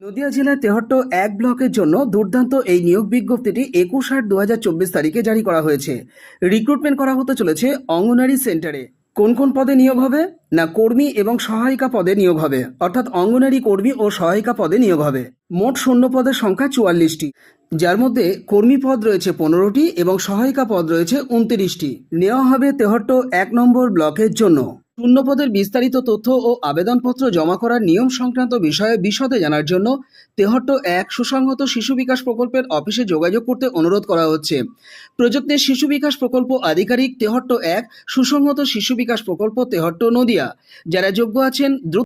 নদিয়া জেলার তেহট্ট ১ ব্লকের জন্য দুর্দান্ত এই নিয়োগ বিজ্ঞপ্তিটি ২১/৮/২০২৪ তারিখে জারি করা হয়েছে। রিক্রুটমেন্ট করা হতে চলেছে অঙ্গনারী সেন্টারে। কোন কোন পদে নিয়োগ হবে? না, কর্মী এবং সহায়িকা পদে নিয়োগ হবে, অর্থাৎ অঙ্গনারী কর্মী ও সহায়িকা পদে নিয়োগ হবে। মোট শূন্য পদের সংখ্যা ৪৪টি, যার মধ্যে কর্মী পদ রয়েছে ১৫টি এবং সহায়িকা পদ রয়েছে ২৯টি। নেওয়া হবে তেহট্ট ১ নম্বর ব্লকের জন্য। শূন্য পদের বিস্তারিত তথ্য ও আবেদনপত্র জমা করার নিয়ম সংক্রান্ত বিষয়ে বিশদে জানার জন্য তেহট্ট ১ সুসংহত শিশু বিকাশ প্রকল্পের অফিসে যোগাযোগ করতে অনুরোধ করা হচ্ছে। প্রযত্নের শিশু বিকাশ প্রকল্প আধিকারিক, তেহট্ট ১ সুসংহত শিশু বিকাশ প্রকল্প, তেহট্ট, নদিয়া। যারা যোগ্য আছেন দ্রুত